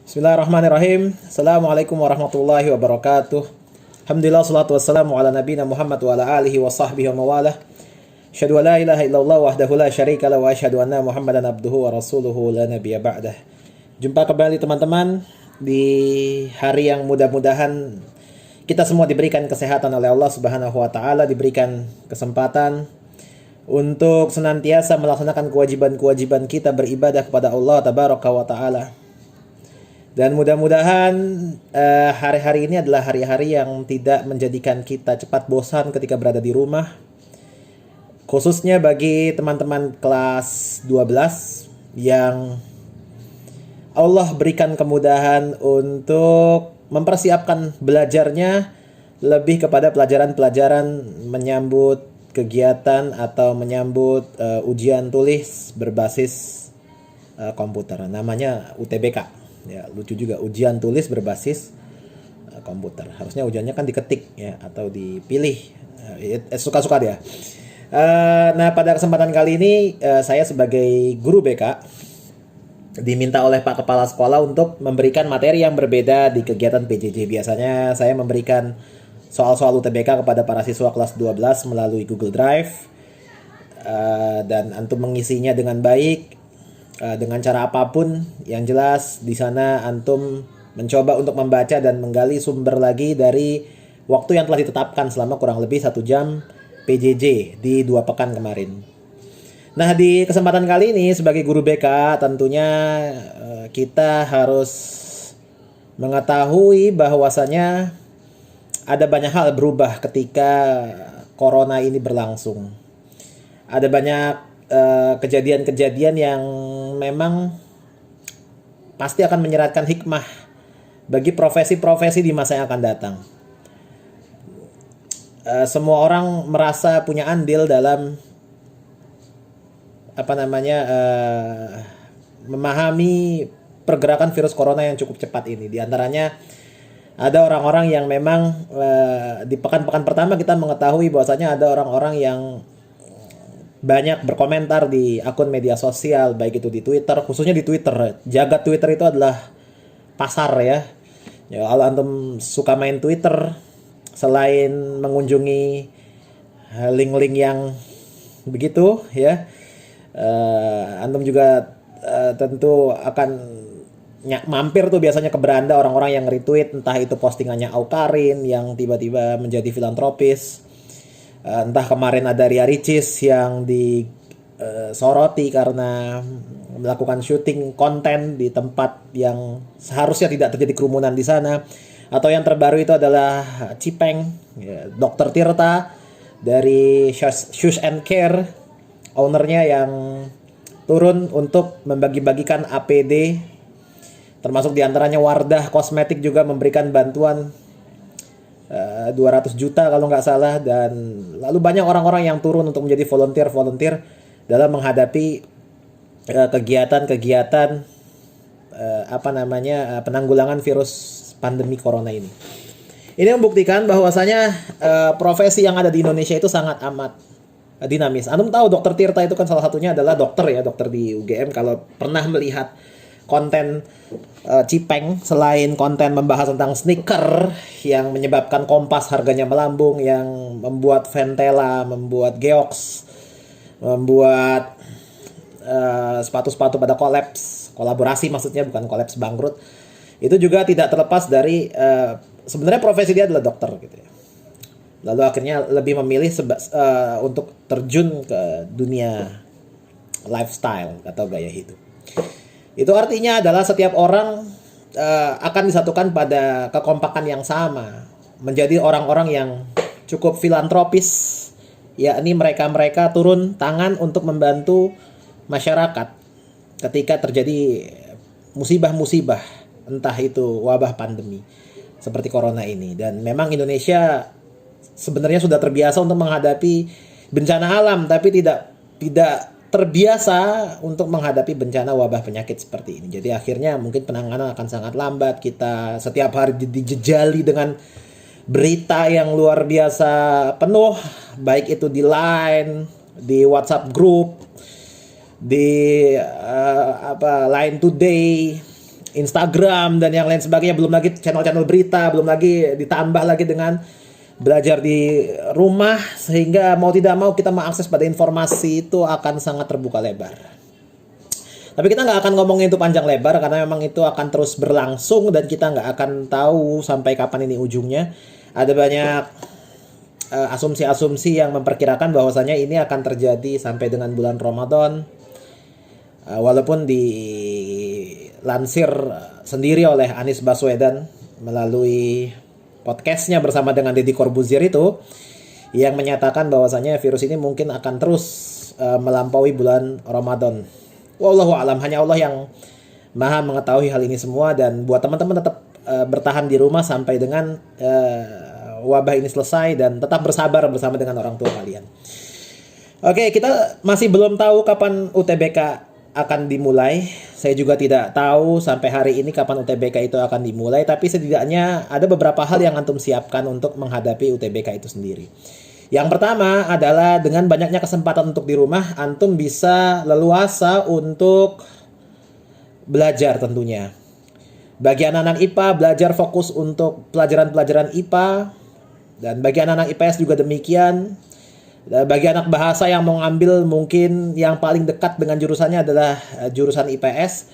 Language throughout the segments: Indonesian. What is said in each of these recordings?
Bismillahirrahmanirrahim. Assalamualaikum warahmatullahi wabarakatuh. Alhamdulillah salatu wassalamu ala nabiyina Muhammad wa ala alihi wa sahbihi wa mawalah. Asyhadu an la ilaha illallah wahdahu la syarika lahu wa asyhadu anna Muhammadan abduhu wa rasuluhu la nabiyya ba'dah. Jumpa kembali teman-teman di hari yang mudah-mudahan kita semua diberikan kesehatan oleh Allah Subhanahu wa taala, diberikan kesempatan untuk senantiasa melaksanakan kewajiban-kewajiban kita beribadah kepada Allah tabaraka wa taala. Dan mudah-mudahan hari-hari ini adalah hari-hari yang tidak menjadikan kita cepat bosan ketika berada di rumah. Khususnya bagi teman-teman kelas 12 yang Allah berikan kemudahan untuk mempersiapkan belajarnya lebih kepada pelajaran-pelajaran menyambut kegiatan atau menyambut ujian tulis berbasis komputer. Namanya UTBK. Ya, lucu juga, ujian tulis berbasis komputer. Harusnya ujiannya kan diketik ya atau dipilih. Suka-suka dia. Nah, pada kesempatan kali ini saya sebagai guru BK diminta oleh Pak Kepala Sekolah untuk memberikan materi yang berbeda di kegiatan PJJ. Biasanya saya memberikan soal-soal UTBK kepada para siswa kelas 12 melalui Google Drive, dan antum mengisinya dengan baik. Dengan cara apapun, yang jelas di sana antum mencoba untuk membaca dan menggali sumber lagi dari waktu yang telah ditetapkan selama kurang lebih 1 jam PJJ di 2 pekan kemarin. Nah, di kesempatan kali ini sebagai guru BK tentunya kita harus mengetahui bahwasanya ada banyak hal berubah ketika corona ini berlangsung. Ada banyak kejadian-kejadian yang memang pasti akan menyeratkan hikmah bagi profesi-profesi di masa yang akan datang. Semua orang merasa punya andil dalam memahami pergerakan virus corona yang cukup cepat ini. Di antaranya ada orang-orang yang memang di pekan-pekan pertama kita mengetahui bahwasanya ada orang-orang yang banyak berkomentar di akun media sosial, baik itu di Twitter, khususnya di Twitter. Jagat Twitter itu adalah pasar ya. Ya, kalau antum suka main Twitter, selain mengunjungi link-link yang begitu ya, antum juga tentu akan mampir tuh biasanya ke beranda orang-orang yang retweet, entah itu postingannya Aukarin yang tiba-tiba menjadi filantropis. Entah kemarin ada Ria Ricis yang disoroti karena melakukan syuting konten di tempat yang seharusnya tidak terjadi kerumunan di sana. Atau yang terbaru itu adalah Cipeng, ya, Dr. Tirta dari Shoes and Care, ownernya yang turun untuk membagi-bagikan APD, termasuk diantaranya Wardah Kosmetik juga memberikan bantuan 200 juta kalau nggak salah. Dan lalu banyak orang-orang yang turun untuk menjadi volunteer dalam menghadapi kegiatan-kegiatan penanggulangan virus pandemi corona ini. Ini membuktikan bahwasanya profesi yang ada di Indonesia itu sangat amat dinamis. Antum tahu Dr. Tirta itu kan salah satunya adalah dokter di UGM. Kalau pernah melihat konten Cipeng, selain konten membahas tentang sneaker yang menyebabkan Kompas harganya melambung, yang membuat Ventela, membuat Geox, membuat sepatu-sepatu pada kolaborasi maksudnya, bukan kolaps bangkrut, itu juga tidak terlepas dari sebenarnya profesi dia adalah dokter gitu ya. Lalu akhirnya lebih memilih untuk terjun ke dunia lifestyle atau gaya hidup. Itu artinya adalah setiap orang akan disatukan pada kekompakan yang sama, menjadi orang-orang yang cukup filantropis, yakni mereka-mereka turun tangan untuk membantu masyarakat ketika terjadi musibah-musibah, entah itu wabah pandemi seperti corona ini. Dan memang Indonesia sebenarnya sudah terbiasa untuk menghadapi bencana alam, tapi tidak terbiasa untuk menghadapi bencana wabah penyakit seperti ini. Jadi akhirnya mungkin penanganan akan sangat lambat. Kita setiap hari dijejali dengan berita yang luar biasa penuh, baik itu di Line, di WhatsApp group, di Line Today, Instagram dan yang lain sebagainya, belum lagi channel-channel berita, belum lagi ditambah lagi dengan belajar di rumah, sehingga mau tidak mau kita mengakses pada informasi itu akan sangat terbuka lebar. Tapi kita nggak akan ngomongin itu panjang lebar karena memang itu akan terus berlangsung dan kita nggak akan tahu sampai kapan ini ujungnya. Ada banyak asumsi-asumsi yang memperkirakan bahwasanya ini akan terjadi sampai dengan bulan Ramadan. Walaupun dilansir sendiri oleh Anies Baswedan melalui podcastnya bersama dengan Deddy Corbuzier itu, yang menyatakan bahwasanya virus ini mungkin akan terus melampaui bulan Ramadan. Wallahu a'lam, hanya Allah yang maha mengetahui hal ini semua. Dan buat teman-teman tetap bertahan di rumah sampai dengan wabah ini selesai dan tetap bersabar bersama dengan orang tua kalian. Oke, kita masih belum tahu kapan UTBK akan dimulai. Saya juga tidak tahu sampai hari ini kapan UTBK itu akan dimulai, tapi setidaknya ada beberapa hal yang antum siapkan untuk menghadapi UTBK itu sendiri. Yang pertama adalah dengan banyaknya kesempatan untuk di rumah, antum bisa leluasa untuk belajar tentunya. Bagi anak-anak IPA, belajar fokus untuk pelajaran-pelajaran IPA. Dan bagi anak-anak IPS juga demikian. Bagi anak bahasa yang mau ngambil mungkin yang paling dekat dengan jurusannya adalah jurusan IPS.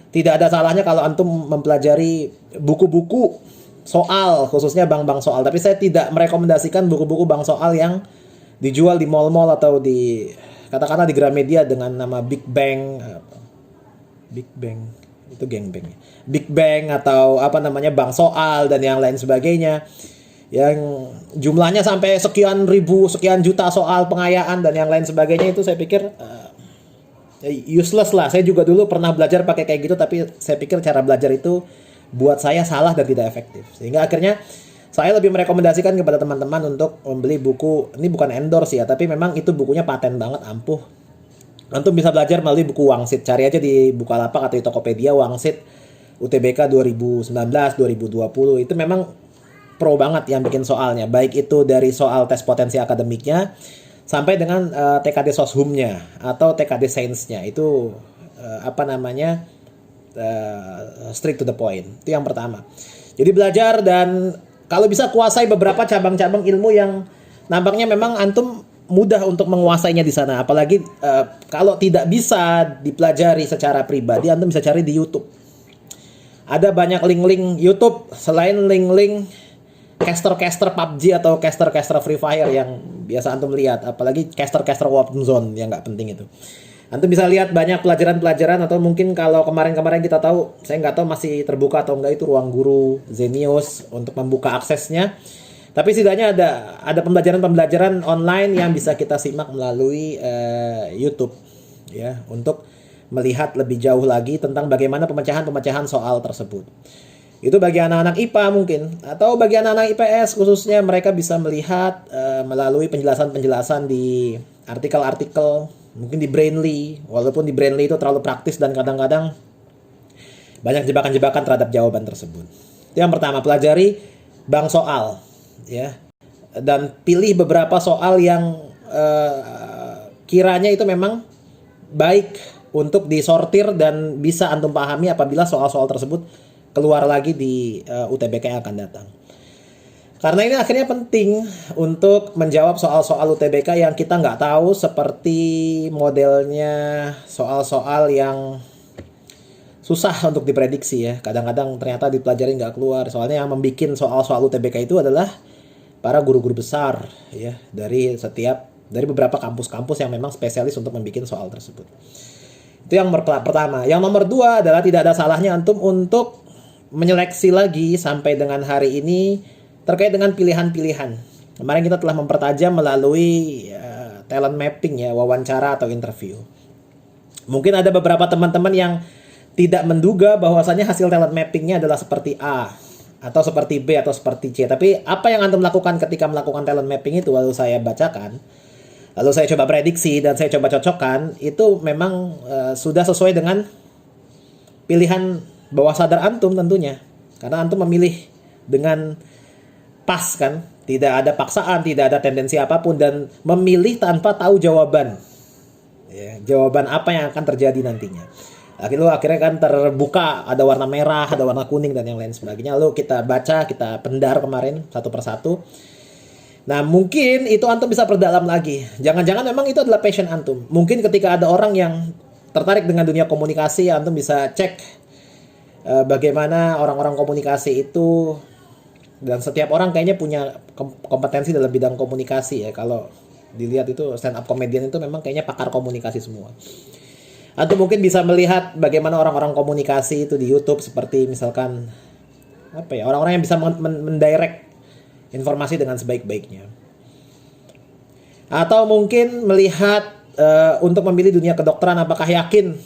Tidak ada salahnya kalau antum mempelajari buku-buku soal, khususnya bank-bank soal. Tapi saya tidak merekomendasikan buku-buku bank soal yang dijual di mall-mall atau di katakanlah di Gramedia dengan nama Big Bang itu gangbang. Big Bang atau apa namanya bank soal dan yang lain sebagainya. Yang jumlahnya sampai sekian ribu, sekian juta soal pengayaan dan yang lain sebagainya, itu saya pikir useless lah. Saya juga dulu pernah belajar pakai kayak gitu, tapi saya pikir cara belajar itu buat saya salah dan tidak efektif. Sehingga akhirnya saya lebih merekomendasikan kepada teman-teman untuk membeli buku, ini bukan endorse ya, tapi memang itu bukunya paten banget, ampuh. Antum bisa belajar melalui buku Wangsit. Cari aja di Bukalapak atau di Tokopedia Wangsit UTBK 2019, 2020. Itu memang pro banget yang bikin soalnya. Baik itu dari soal tes potensi akademiknya sampai dengan TKD Soshumnya atau TKD Sainsnya. Itu straight to the point. Itu yang pertama. Jadi belajar dan kalau bisa kuasai beberapa cabang-cabang ilmu yang nampaknya memang antum mudah untuk menguasainya di sana. Apalagi kalau tidak bisa dipelajari secara pribadi, antum bisa cari di YouTube. Ada banyak link-link YouTube selain link-link caster-caster PUBG atau caster-caster Free Fire yang biasa antum lihat. Apalagi caster-caster Warzone yang nggak penting itu. Antum bisa lihat banyak pelajaran-pelajaran, atau mungkin kalau kemarin-kemarin kita tahu, saya nggak tahu masih terbuka atau enggak, itu Ruang Guru Zenius untuk membuka aksesnya. Tapi setidaknya ada pembelajaran-pembelajaran online yang bisa kita simak melalui YouTube ya, untuk melihat lebih jauh lagi tentang bagaimana pemecahan-pemecahan soal tersebut. Itu bagi anak-anak IPA mungkin, atau bagi anak-anak IPS khususnya, mereka bisa melihat melalui penjelasan-penjelasan di artikel-artikel, mungkin di Brainly, walaupun di Brainly itu terlalu praktis dan kadang-kadang banyak jebakan-jebakan terhadap jawaban tersebut. Itu yang pertama, pelajari bank soal ya, dan pilih beberapa soal yang kiranya itu memang baik untuk disortir dan bisa antum pahami apabila soal-soal tersebut keluar lagi di UTBK yang akan datang. Karena ini akhirnya penting untuk menjawab soal-soal UTBK yang kita nggak tahu, seperti modelnya soal-soal yang susah untuk diprediksi ya. Kadang-kadang ternyata dipelajari nggak keluar. Soalnya yang membuat soal-soal UTBK itu adalah para guru-guru besar ya, dari beberapa kampus-kampus yang memang spesialis untuk membuat soal tersebut. Itu yang pertama. Yang nomor 2 adalah tidak ada salahnya antum untuk menyeleksi lagi sampai dengan hari ini terkait dengan pilihan-pilihan. Kemarin kita telah mempertajam melalui talent mapping ya, wawancara atau interview. Mungkin ada beberapa teman-teman yang tidak menduga bahwasannya hasil talent mappingnya adalah seperti A, atau seperti B, atau seperti C. Tapi apa yang antum lakukan ketika melakukan talent mapping itu, lalu saya bacakan, lalu saya coba prediksi dan saya coba cocokkan, itu memang sudah sesuai dengan pilihan bawah sadar antum tentunya. Karena antum memilih dengan pas kan, tidak ada paksaan, tidak ada tendensi apapun, dan memilih tanpa tahu jawaban. Ya, jawaban apa yang akan terjadi nantinya. Lalu akhirnya kan terbuka, ada warna merah, ada warna kuning dan yang lain sebagainya. Lalu kita baca, kita pendar kemarin satu persatu. Nah mungkin itu antum bisa perdalam lagi. Jangan-jangan memang itu adalah passion antum. Mungkin ketika ada orang yang tertarik dengan dunia komunikasi, antum bisa cek bagaimana orang-orang komunikasi itu. Dan setiap orang kayaknya punya kompetensi dalam bidang komunikasi ya. Kalau dilihat itu stand up comedian itu memang kayaknya pakar komunikasi semua. Atau mungkin bisa melihat bagaimana orang-orang komunikasi itu di YouTube, seperti misalkan apa ya, orang-orang yang bisa mendirect informasi dengan sebaik-baiknya. Atau mungkin melihat untuk memilih dunia kedokteran, apakah yakin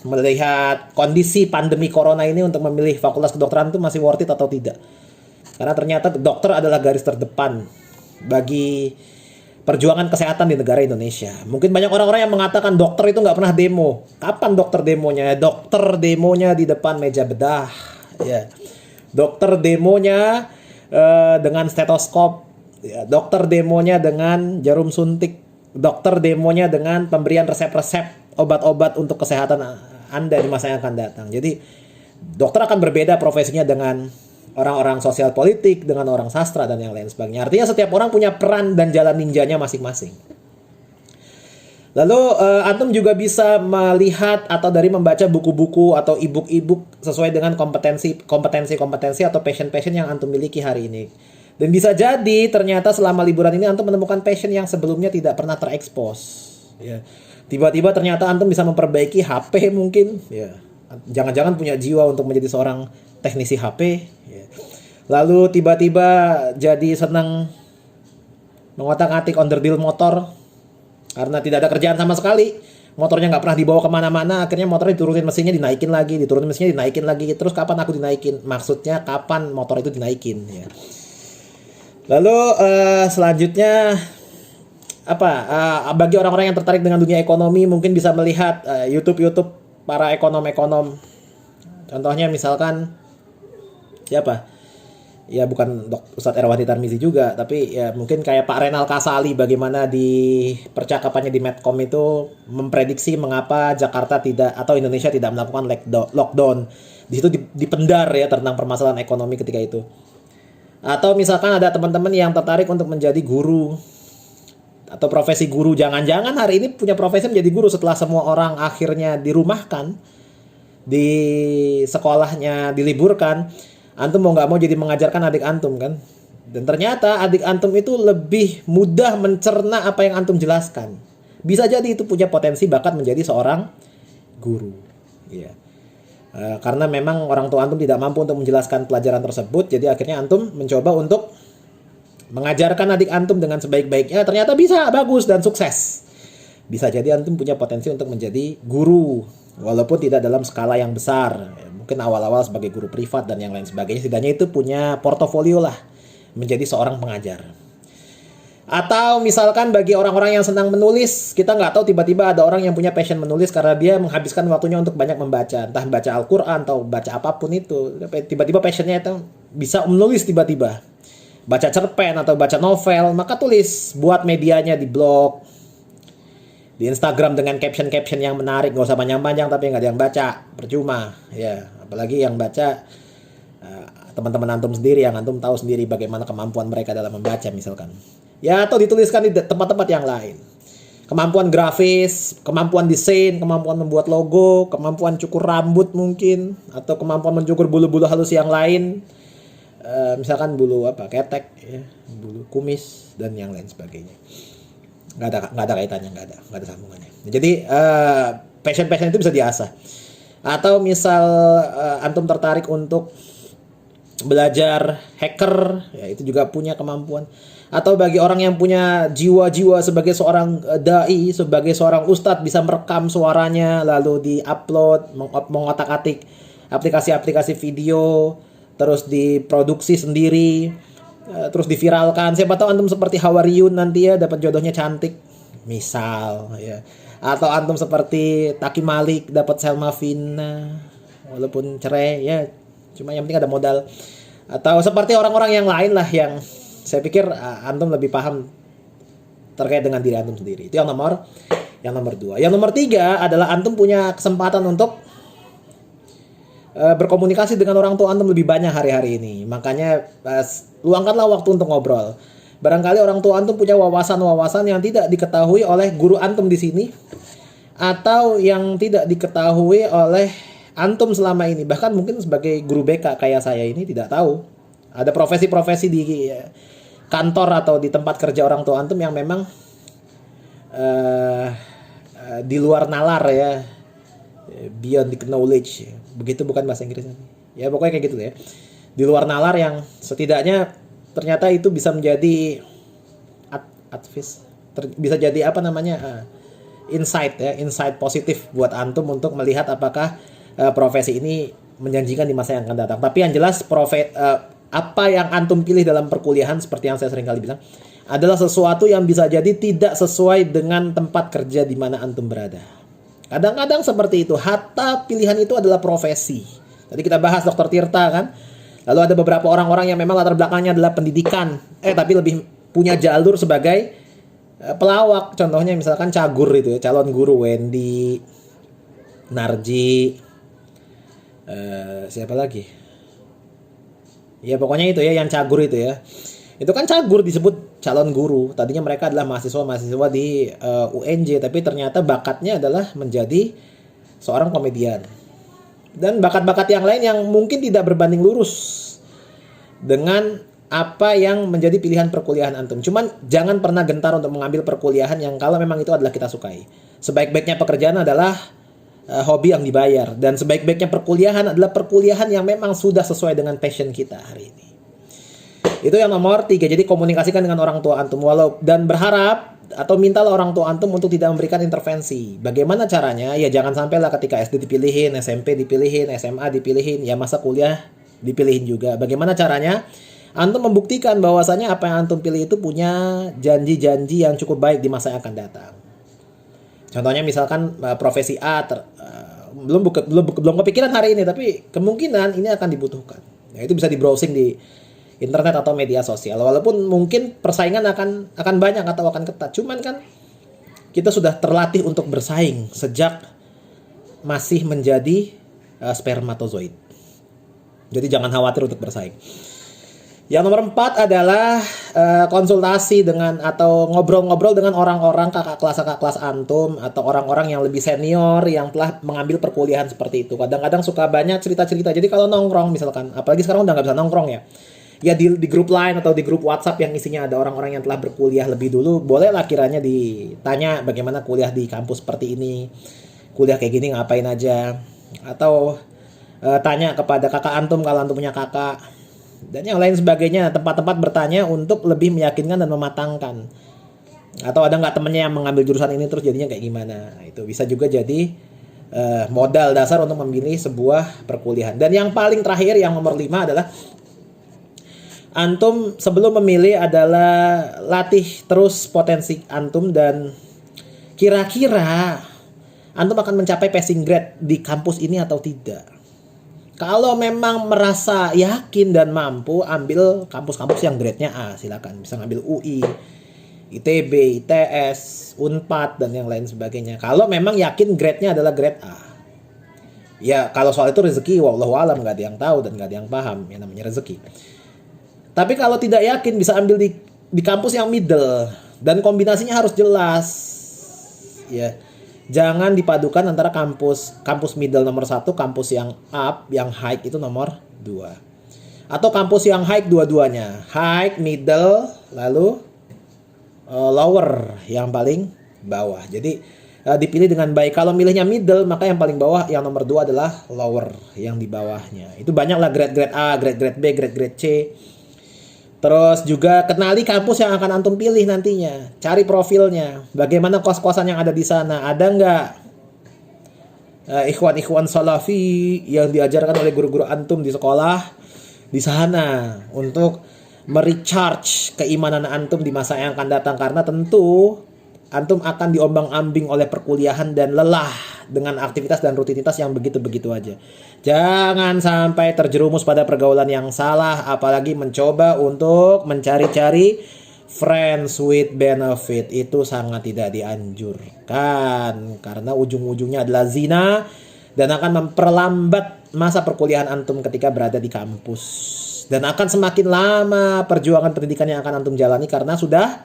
melihat kondisi pandemi corona ini untuk memilih fakultas kedokteran itu masih worth it atau tidak. Karena ternyata dokter adalah garis terdepan bagi perjuangan kesehatan di negara Indonesia. Mungkin banyak orang-orang yang mengatakan dokter itu nggak pernah demo. Kapan dokter demonya? Dokter demonya di depan meja bedah. Ya. Dokter demonya dengan stetoskop. Ya. Dokter demonya dengan jarum suntik. Dokter demonya dengan pemberian resep-resep obat-obat untuk kesehatan Anda di masa yang akan datang. Jadi dokter akan berbeda profesinya dengan orang-orang sosial politik, dengan orang sastra dan yang lain sebagainya. Artinya setiap orang punya peran dan jalan ninjanya masing-masing. Lalu antum juga bisa melihat atau dari membaca buku-buku atau e-book sesuai dengan kompetensi atau passion yang antum miliki hari ini. Dan bisa jadi ternyata selama liburan ini antum menemukan passion yang sebelumnya tidak pernah terekspos. Ya. Tiba-tiba ternyata antum bisa memperbaiki HP mungkin. Ya. Jangan-jangan punya jiwa untuk menjadi seorang teknisi HP. Ya. Lalu tiba-tiba jadi senang mengotak-atik onderdil motor karena tidak ada kerjaan sama sekali. Motornya nggak pernah dibawa kemana-mana. Akhirnya motornya diturunin mesinnya, dinaikin lagi, diturunin mesinnya, dinaikin lagi. Terus kapan aku dinaikin? Maksudnya kapan motor itu dinaikin? Ya. Lalu selanjutnya bagi orang-orang yang tertarik dengan dunia ekonomi mungkin bisa melihat YouTube para ekonom-ekonom. Contohnya misalkan siapa? Ya bukan Ustadz Erwandi Tarmizi juga, tapi ya mungkin kayak Pak Renal Kasali, bagaimana di percakapannya di Medcom itu memprediksi mengapa Jakarta tidak atau Indonesia tidak melakukan lockdown. Di situ dipendar ya tentang permasalahan ekonomi ketika itu. Atau misalkan ada teman-teman yang tertarik untuk menjadi guru atau profesi guru, jangan-jangan hari ini punya profesi menjadi guru setelah semua orang akhirnya dirumahkan, di sekolahnya diliburkan. Antum mau nggak mau jadi mengajarkan adik antum kan. Dan ternyata adik antum itu lebih mudah mencerna apa yang antum jelaskan. Bisa jadi itu punya potensi bakat menjadi seorang guru. Ya. Karena memang orang tua antum tidak mampu untuk menjelaskan pelajaran tersebut. Jadi akhirnya antum mencoba untuk mengajarkan adik antum dengan sebaik-baiknya. Ternyata bisa, bagus dan sukses. Bisa jadi antum punya potensi untuk menjadi guru. Walaupun tidak dalam skala yang besar. Mungkin awal-awal sebagai guru privat dan yang lain sebagainya. Setidaknya itu punya portofolio lah menjadi seorang pengajar. Atau misalkan bagi orang-orang yang senang menulis, kita nggak tahu tiba-tiba ada orang yang punya passion menulis karena dia menghabiskan waktunya untuk banyak membaca. Entah baca Al-Quran atau baca apapun itu. Tiba-tiba passionnya itu bisa menulis tiba-tiba. Baca cerpen atau baca novel, maka tulis. Buat medianya di blog, di Instagram dengan caption-caption yang menarik, nggak usah panjang-panjang tapi nggak ada yang baca, percuma ya. Apalagi yang baca teman-teman antum sendiri, yang antum tahu sendiri bagaimana kemampuan mereka dalam membaca misalkan ya, atau dituliskan di tempat-tempat yang lain. Kemampuan grafis, kemampuan desain, kemampuan membuat logo, kemampuan cukur rambut mungkin, atau kemampuan mencukur bulu-bulu halus yang lain, misalkan bulu ketek ya, bulu kumis dan yang lain sebagainya. Nggak ada kaitannya, nggak ada sambungannya. Jadi passion itu bisa diasah. Atau misal antum tertarik untuk belajar hacker, ya itu juga punya kemampuan. Atau bagi orang yang punya jiwa-jiwa sebagai seorang dai, sebagai seorang ustadz, bisa merekam suaranya lalu di-upload, mengotak-atik aplikasi-aplikasi video, terus diproduksi sendiri, terus diviralkan. Siapa tahu antum seperti Hawariyun nanti ya, dapat jodohnya cantik misal ya. Atau antum seperti Taki Malik dapat Selma Fina walaupun cerai ya, cuma yang penting ada modal. Atau seperti orang-orang yang lain lah yang saya pikir antum lebih paham terkait dengan diri antum sendiri. Itu yang nomor 2. Yang nomor 3 adalah antum punya kesempatan untuk berkomunikasi dengan orang tua antum lebih banyak hari-hari ini. Makanya luangkanlah waktu untuk ngobrol. Barangkali orang tua antum punya wawasan-wawasan yang tidak diketahui oleh guru antum di sini, atau yang tidak diketahui oleh antum selama ini. Bahkan mungkin sebagai guru BK kayak saya ini tidak tahu. Ada profesi-profesi di kantor atau di tempat kerja orang tua antum yang memang di luar nalar ya, beyond the knowledge. Begitu bukan bahasa Inggrisnya. Ya pokoknya kayak gitu ya. Di luar nalar yang setidaknya ternyata itu bisa menjadi advice, bisa jadi apa namanya, insight ya, insight positif buat antum untuk melihat apakah profesi ini menjanjikan di masa yang akan datang. Tapi yang jelas apa yang antum pilih dalam perkuliahan, seperti yang saya sering kali bilang, adalah sesuatu yang bisa jadi tidak sesuai dengan tempat kerja di mana antum berada. Kadang-kadang seperti itu. Hatta pilihan itu adalah profesi. Tadi kita bahas Dr. Tirta kan. Lalu ada beberapa orang-orang yang memang latar belakangnya adalah pendidikan, tapi lebih punya jalur sebagai pelawak. Contohnya misalkan cagur itu ya, calon guru Wendy, Narji, siapa lagi? Ya pokoknya itu ya, yang cagur itu ya. Itu kan cagur disebut calon guru. Tadinya mereka adalah mahasiswa di UNJ, tapi ternyata bakatnya adalah menjadi seorang komedian. Dan bakat-bakat yang lain yang mungkin tidak berbanding lurus dengan apa yang menjadi pilihan perkuliahan antum. Cuman jangan pernah gentar untuk mengambil perkuliahan yang kalau memang itu adalah kita sukai. Sebaik-baiknya pekerjaan adalah hobi yang dibayar, dan sebaik-baiknya perkuliahan adalah perkuliahan yang memang sudah sesuai dengan passion kita hari ini. Itu yang nomor 3. Jadi komunikasikan dengan orang tua antum, dan berharap atau mintalah orang tua antum untuk tidak memberikan intervensi. Bagaimana caranya? Ya jangan sampailah ketika SD dipilihin, SMP dipilihin, SMA dipilihin, ya masa kuliah dipilihin juga. Bagaimana caranya? Antum membuktikan bahwasanya apa yang antum pilih itu punya janji-janji yang cukup baik di masa yang akan datang. Contohnya misalkan profesi A belum kepikiran hari ini, tapi kemungkinan ini akan dibutuhkan. Nah, itu bisa di browsing di internet atau media sosial. Walaupun mungkin persaingan akan banyak atau akan ketat. Cuman kan kita sudah terlatih untuk bersaing sejak masih menjadi spermatozoid. Jadi jangan khawatir untuk bersaing. Yang nomor 4 adalah konsultasi dengan atau ngobrol-ngobrol dengan orang-orang kakak kelas antum atau orang-orang yang lebih senior yang telah mengambil perkuliahan seperti itu. Kadang-kadang suka banyak cerita-cerita. Jadi kalau nongkrong misalkan, apalagi sekarang udah nggak bisa nongkrong ya. Ya di grup Line atau di grup WhatsApp yang isinya ada orang-orang yang telah berkuliah lebih dulu, bolehlah kiranya ditanya bagaimana kuliah di kampus seperti ini. Kuliah kayak gini ngapain aja. Atau tanya kepada kakak antum kalau antum punya kakak. Dan yang lain sebagainya, tempat-tempat bertanya untuk lebih meyakinkan dan mematangkan. Atau ada nggak temennya yang mengambil jurusan ini terus jadinya kayak gimana. Itu bisa juga jadi modal dasar untuk memilih sebuah perkuliahan. Dan yang paling terakhir, yang nomor 5 adalah antum sebelum memilih adalah latih terus potensi antum, dan kira-kira antum akan mencapai passing grade di kampus ini atau tidak. Kalau memang merasa yakin dan mampu, ambil kampus-kampus yang grade-nya A, silakan. Bisa ngambil UI, ITB, ITS, Unpad, dan yang lain sebagainya. Kalau memang yakin grade-nya adalah grade A. Ya, kalau soal itu rezeki, wallahu alam, nggak ada yang tahu dan nggak ada yang paham. Yang namanya rezeki. Tapi kalau tidak yakin, bisa ambil di kampus yang middle. Dan kombinasinya harus jelas. Ya. Jangan dipadukan antara kampus middle nomor 1, kampus yang up, yang high itu nomor 2. Atau kampus yang high dua-duanya. High, middle, lalu lower, yang paling bawah. Jadi dipilih dengan baik. Kalau milihnya middle, maka yang paling bawah, yang nomor 2 adalah lower, yang di bawahnya. Itu banyaklah grade-grade A, grade-grade B, grade-grade C. Terus juga kenali kampus yang akan antum pilih nantinya. Cari profilnya. Bagaimana kos-kosan yang ada di sana. Ada nggak ikhwan-ikhwan salafi yang diajarkan oleh guru-guru antum di sekolah di sana. Untuk merecharge keimanan antum di masa yang akan datang. Karena tentu antum akan diombang-ambing oleh perkuliahan dan lelah dengan aktivitas dan rutinitas yang begitu-begitu aja. Jangan sampai terjerumus pada pergaulan yang salah, apalagi mencoba untuk mencari-cari friends with benefit. Itu sangat tidak dianjurkan, karena ujung-ujungnya adalah zina dan akan memperlambat masa perkuliahan antum ketika berada di kampus. Dan akan semakin lama perjuangan pendidikan yang akan antum jalani karena sudah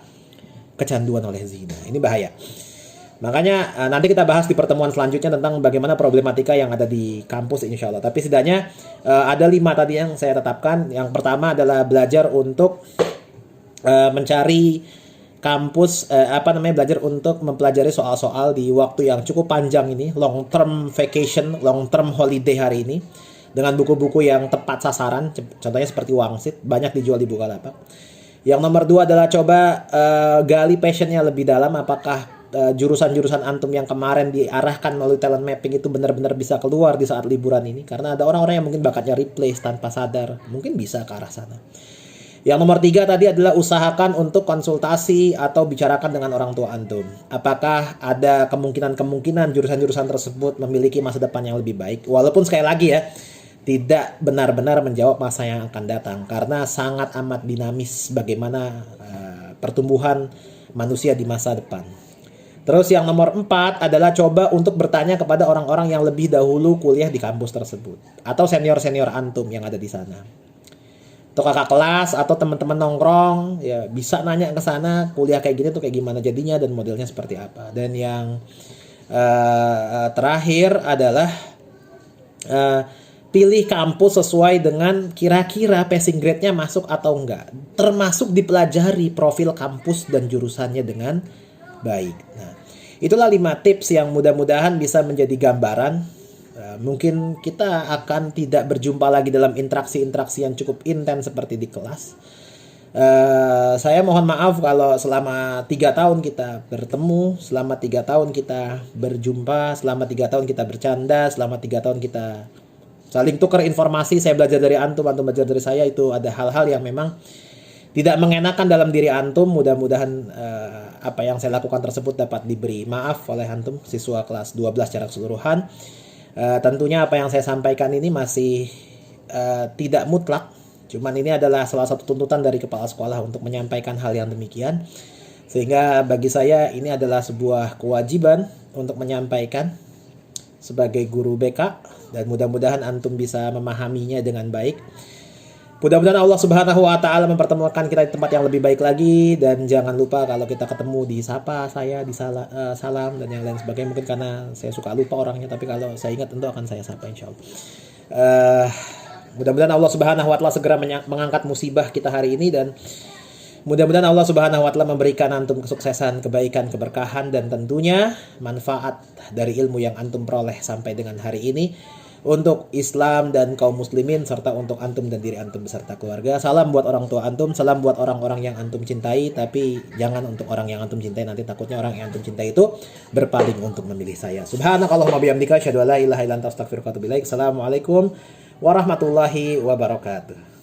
kecanduan oleh zina. Ini bahaya. Makanya nanti kita bahas di pertemuan selanjutnya tentang bagaimana problematika yang ada di kampus insya Allah. Tapi setidaknya ada 5 tadi yang saya tetapkan. Yang pertama adalah belajar untuk mencari kampus, belajar untuk mempelajari soal-soal di waktu yang cukup panjang ini, long term vacation, long term holiday hari ini, dengan buku-buku yang tepat sasaran, contohnya seperti Wangsit, banyak dijual di Bukalapak. Yang nomor 2 adalah coba gali passionnya lebih dalam, apakah jurusan-jurusan antum yang kemarin diarahkan melalui talent mapping itu benar-benar bisa keluar di saat liburan ini. Karena ada orang-orang yang mungkin bakatnya replace tanpa sadar, mungkin bisa ke arah sana. Yang nomor 3 tadi adalah usahakan untuk konsultasi atau bicarakan dengan orang tua antum. Apakah ada kemungkinan-kemungkinan jurusan-jurusan tersebut memiliki masa depan yang lebih baik. Walaupun sekali lagi ya, tidak benar-benar menjawab masa yang akan datang. Karena sangat amat dinamis bagaimana pertumbuhan manusia di masa depan. Terus yang nomor 4 adalah coba untuk bertanya kepada orang-orang yang lebih dahulu kuliah di kampus tersebut. Atau senior-senior antum yang ada di sana. Atau kakak kelas atau teman-teman nongkrong, ya bisa nanya ke sana, kuliah kayak gini tuh kayak gimana jadinya dan modelnya seperti apa. Dan yang terakhir adalah pilih kampus sesuai dengan kira-kira passing grade-nya masuk atau enggak. Termasuk dipelajari profil kampus dan jurusannya dengan baik. Nah, itulah 5 tips yang mudah-mudahan bisa menjadi gambaran. Mungkin kita akan tidak berjumpa lagi dalam interaksi-interaksi yang cukup intens seperti di kelas. Saya mohon maaf kalau selama 3 tahun kita bertemu, selama 3 tahun kita berjumpa, selama 3 tahun kita bercanda, selama 3 tahun kita saling tukar informasi. Saya belajar dari antum, antum belajar dari saya. Itu ada hal-hal yang memang tidak mengenakan dalam diri antum. Mudah-mudahan apa yang saya lakukan tersebut dapat diberi maaf oleh antum, siswa kelas 12 secara keseluruhan. Tentunya apa yang saya sampaikan ini masih tidak mutlak. Cuman ini adalah salah satu tuntutan dari kepala sekolah untuk menyampaikan hal yang demikian. Sehingga bagi saya ini adalah sebuah kewajiban untuk menyampaikan sebagai guru BK. Dan mudah-mudahan antum bisa memahaminya dengan baik. Mudah-mudahan Allah Subhanahu wa Ta'ala mempertemukan kita di tempat yang lebih baik lagi. Dan jangan lupa kalau kita ketemu di sapa saya, di salam dan yang lain sebagainya. Mungkin karena saya suka lupa orangnya, tapi kalau saya ingat tentu akan saya sapa insya Allah. Mudah-mudahan Allah Subhanahu wa Ta'ala segera mengangkat musibah kita hari ini. Dan mudah-mudahan Allah Subhanahu wa Ta'ala memberikan antum kesuksesan, kebaikan, keberkahan, dan tentunya manfaat dari ilmu yang antum peroleh sampai dengan hari ini untuk Islam dan kaum muslimin, serta untuk antum dan diri antum beserta keluarga. Salam buat orang tua antum, salam buat orang-orang yang antum cintai, tapi jangan untuk orang yang antum cintai, nanti takutnya orang yang antum cintai itu berpaling untuk memilih saya. Subhanakallahumma bihamdika asyhadu an la ilaha illa anta astaghfiruka wa atubu ilaik. Assalamualaikum warahmatullahi wabarakatuh.